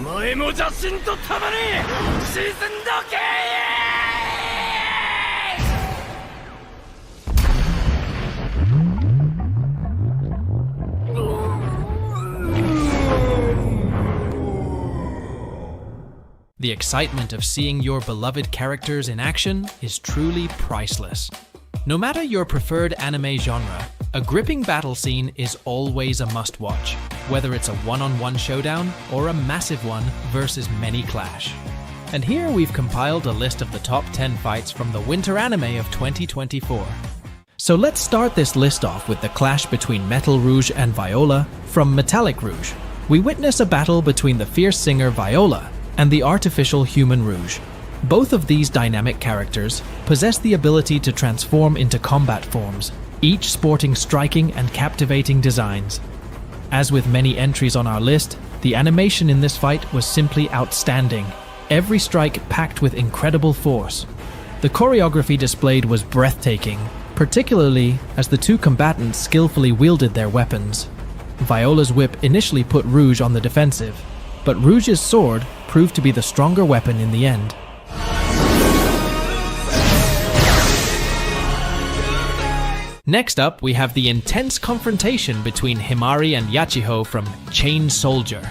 前も邪神と共に沈んどけ。The excitement of seeing your beloved characters in action is truly priceless. No matter your preferred anime genre, a gripping battle scene is always a must-watch, whether it's a one-on-one showdown or a massive one versus many clash. And here we've compiled a list of the top 10 fights from the winter anime of 2024. So let's start this list off with the clash between Metal Rouge and Viola from Metallic Rouge. We witness a battle between the fierce singer Viola and the artificial human Rouge. Both of these dynamic characters possess the ability to transform into combat forms, each sporting striking and captivating designs. As with many entries on our list, the animation in this fight was simply outstanding, every strike packed with incredible force. The choreography displayed was breathtaking, particularly as the two combatants skillfully wielded their weapons. Viola's whip initially put Rouge on the defensive, but Rouge's sword proved to be the stronger weapon in the end. Next up, we have the intense confrontation between Himari and Yachiho from Chain Soldier.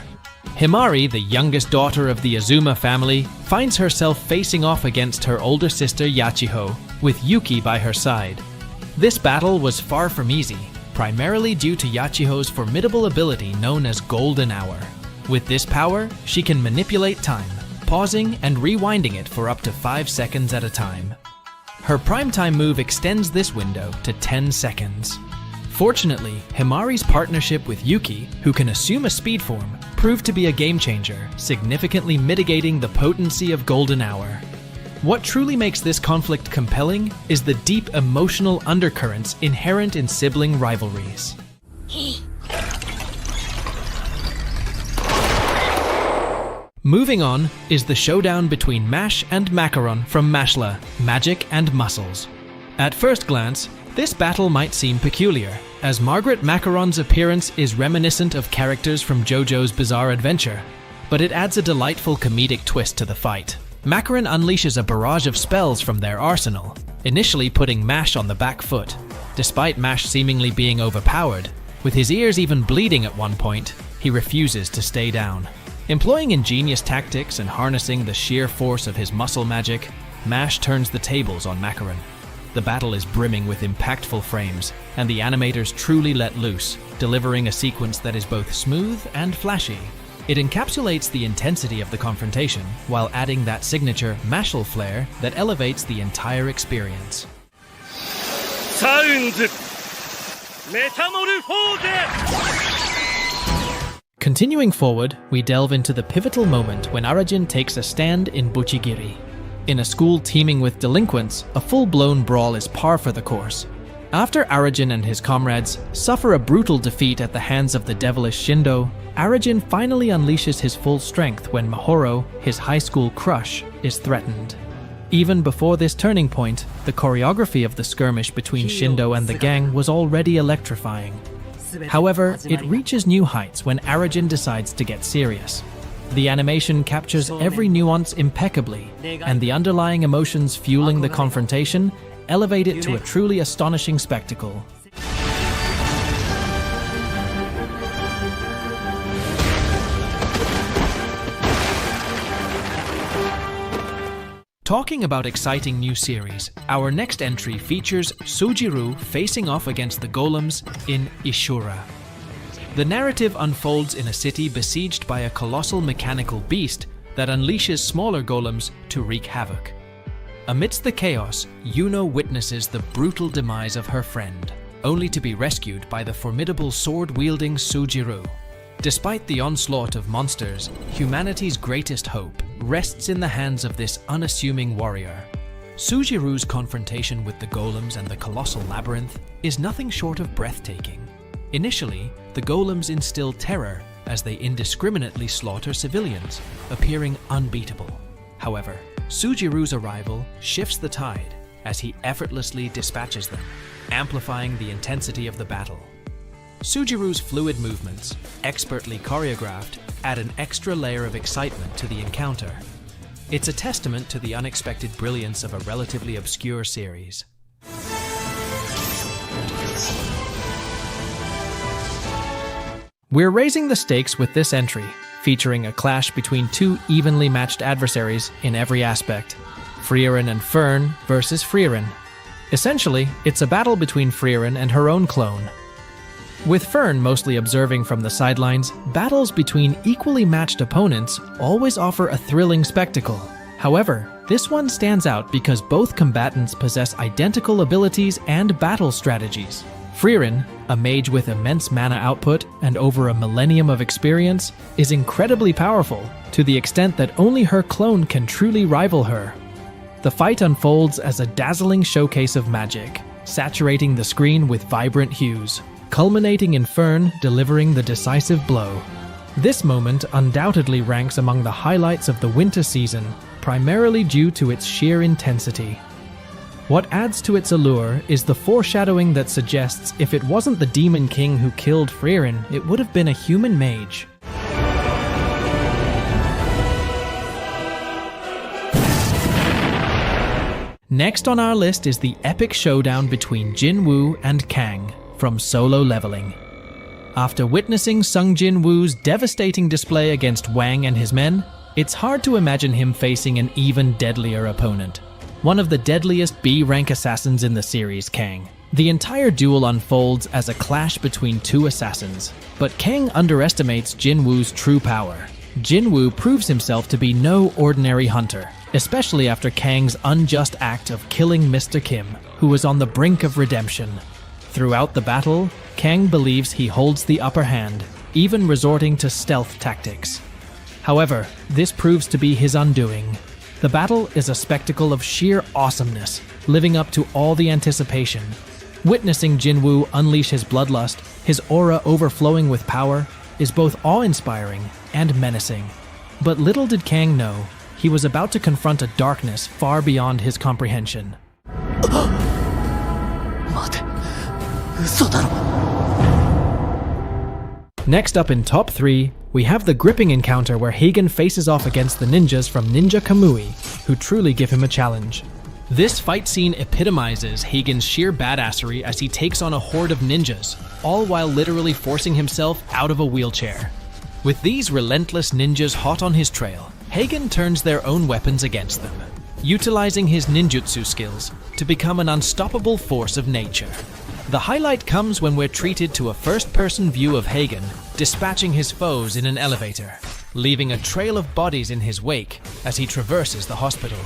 Himari, the youngest daughter of the Azuma family, finds herself facing off against her older sister Yachiho, with Yuki by her side. This battle was far from easy, primarily due to Yachiho's formidable ability known as Golden Hour. With this power, she can manipulate time, pausing and rewinding it for up to 5 seconds at a time. Her primetime move extends this window to 10 seconds. Fortunately, Himari's partnership with Yuki, who can assume a speed form, proved to be a game changer, significantly mitigating the potency of Golden Hour. What truly makes this conflict compelling is the deep emotional undercurrents inherent in sibling rivalries. Moving on is the showdown between Mash and Macaron from Mashle, Magic and Muscles. At first glance, this battle might seem peculiar, as Margaret Macaron's appearance is reminiscent of characters from JoJo's Bizarre Adventure, but it adds a delightful comedic twist to the fight. Macaron unleashes a barrage of spells from their arsenal, initially putting Mash on the back foot. Despite Mash seemingly being overpowered, with his ears even bleeding at one point, he refuses to stay down. Employing ingenious tactics and harnessing the sheer force of his muscle magic, Mash turns the tables on Macaron. The battle is brimming with impactful frames, and the animators truly let loose, delivering a sequence that is both smooth and flashy. It encapsulates the intensity of the confrontation, while adding that signature Mashle flair that elevates the entire experience. Sound! Metamorphose! Continuing forward, we delve into the pivotal moment when Arajin takes a stand in Buchigiri. In a school teeming with delinquents, a full-blown brawl is par for the course. After Arajin and his comrades suffer a brutal defeat at the hands of the devilish Shindo, Arajin finally unleashes his full strength when Mahoro, his high school crush, is threatened. Even before this turning point, the choreography of the skirmish between Shindo and the gang was already electrifying. However, it reaches new heights when Arajin decides to get serious. The animation captures every nuance impeccably, and the underlying emotions fueling the confrontation elevate it to a truly astonishing spectacle. Talking about exciting new series, our next entry features Sujiro facing off against the golems in Ishura. The narrative unfolds in a city besieged by a colossal mechanical beast that unleashes smaller golems to wreak havoc. Amidst the chaos, Yuno witnesses the brutal demise of her friend, only to be rescued by the formidable sword-wielding Sujiro. Despite the onslaught of monsters, humanity's greatest hope rests in the hands of this unassuming warrior. Sujiru's confrontation with the golems and the colossal labyrinth is nothing short of breathtaking. Initially, the golems instill terror as they indiscriminately slaughter civilians, appearing unbeatable. However, Sujiru's arrival shifts the tide as he effortlessly dispatches them, amplifying the intensity of the battle. Sujiru's fluid movements, expertly choreographed, add an extra layer of excitement to the encounter. It's a testament to the unexpected brilliance of a relatively obscure series. We're raising the stakes with this entry, featuring a clash between two evenly matched adversaries in every aspect. Frieren and Fern versus Frieren. Essentially, it's a battle between Frieren and her own clone. With Fern mostly observing from the sidelines, battles between equally matched opponents always offer a thrilling spectacle. However, this one stands out because both combatants possess identical abilities and battle strategies. Frieren, a mage with immense mana output and over a millennium of experience, is incredibly powerful, to the extent that only her clone can truly rival her. The fight unfolds as a dazzling showcase of magic, saturating the screen with vibrant hues, culminating in Fern delivering the decisive blow. This moment undoubtedly ranks among the highlights of the winter season, primarily due to its sheer intensity. What adds to its allure is the foreshadowing that suggests if it wasn't the Demon King who killed Frieren, it would have been a human mage. Next on our list is the epic showdown between Jinwoo and Kang from Solo Leveling. After witnessing Sung Jin-woo's devastating display against Wang and his men, it's hard to imagine him facing an even deadlier opponent. One of the deadliest B-rank assassins in the series, Kang. The entire duel unfolds as a clash between two assassins, but Kang underestimates Jinwoo's true power. Jinwoo proves himself to be no ordinary hunter, especially after Kang's unjust act of killing Mr. Kim, who was on the brink of redemption. Throughout the battle, Kang believes he holds the upper hand, even resorting to stealth tactics. However, this proves to be his undoing. The battle is a spectacle of sheer awesomeness, living up to all the anticipation. Witnessing Jinwoo unleash his bloodlust, his aura overflowing with power, is both awe-inspiring and menacing. But little did Kang know, he was about to confront a darkness far beyond his comprehension. Next up in top 3, we have the gripping encounter where Hagen faces off against the ninjas from Ninja Kamui, who truly give him a challenge. This fight scene epitomizes Hagen's sheer badassery as he takes on a horde of ninjas, all while literally forcing himself out of a wheelchair. With these relentless ninjas hot on his trail, Hagen turns their own weapons against them, utilizing his ninjutsu skills to become an unstoppable force of nature. The highlight comes when we're treated to a first-person view of Hagen dispatching his foes in an elevator, leaving a trail of bodies in his wake as he traverses the hospital.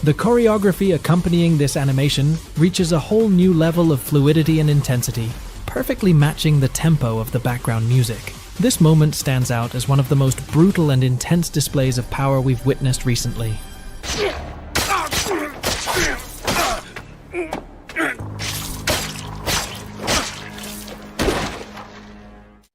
The choreography accompanying this animation reaches a whole new level of fluidity and intensity, perfectly matching the tempo of the background music. This moment stands out as one of the most brutal and intense displays of power we've witnessed recently.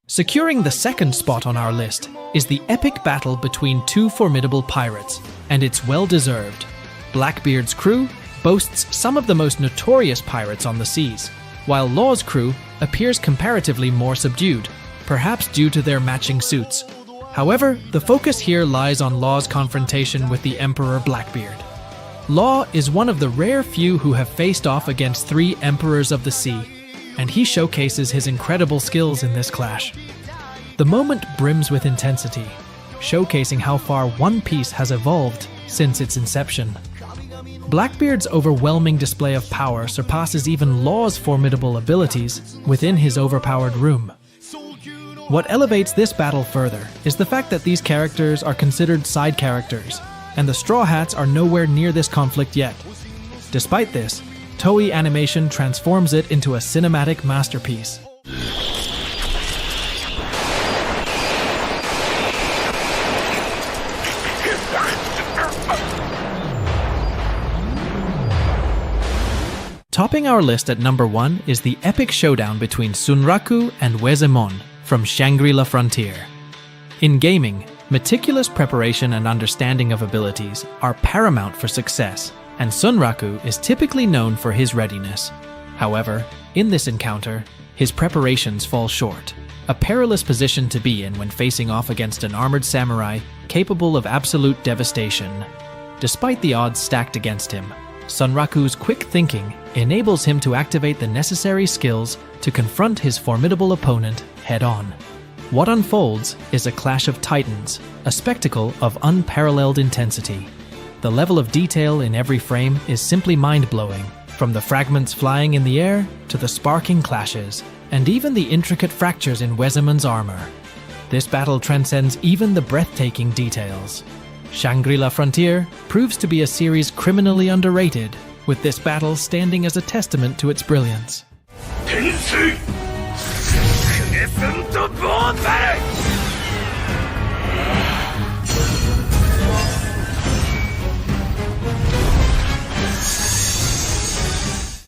Securing the second spot on our list is the epic battle between two formidable pirates, and it's well-deserved. Blackbeard's crew boasts some of the most notorious pirates on the seas, while Law's crew appears comparatively more subdued, perhaps due to their matching suits. However, the focus here lies on Law's confrontation with the Emperor Blackbeard. Law is one of the rare few who have faced off against 3 Emperors of the Sea, and he showcases his incredible skills in this clash. The moment brims with intensity, showcasing how far One Piece has evolved since its inception. Blackbeard's overwhelming display of power surpasses even Law's formidable abilities within his overpowered room. What elevates this battle further is the fact that these characters are considered side characters, and the Straw Hats are nowhere near this conflict yet. Despite this, Toei Animation transforms it into a cinematic masterpiece. Topping our list at number 1 is the epic showdown between Sunraku and Wezemon from Shangri-La Frontier. In gaming, meticulous preparation and understanding of abilities are paramount for success, and Sunraku is typically known for his readiness. However, in this encounter, his preparations fall short. a perilous position to be in when facing off against an armored samurai capable of absolute devastation. Despite the odds stacked against him, Sonraku's quick thinking enables him to activate the necessary skills to confront his formidable opponent head-on. What unfolds is a clash of titans, a spectacle of unparalleled intensity. The level of detail in every frame is simply mind-blowing, from the fragments flying in the air to the sparking clashes, and even the intricate fractures in Wesemon's armor. This battle transcends even the breathtaking details. Shangri-La Frontier proves to be a series criminally underrated, with this battle standing as a testament to its brilliance. Tensei! Crescent Vortex!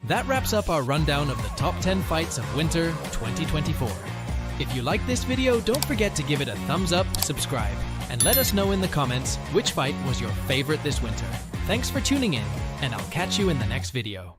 That wraps up our rundown of the top 10 fights of Winter 2024. If you like this video, don't forget to give it a thumbs up, subscribe, and let us know in the comments which fight was your favorite this winter. Thanks for tuning in, and I'll catch you in the next video.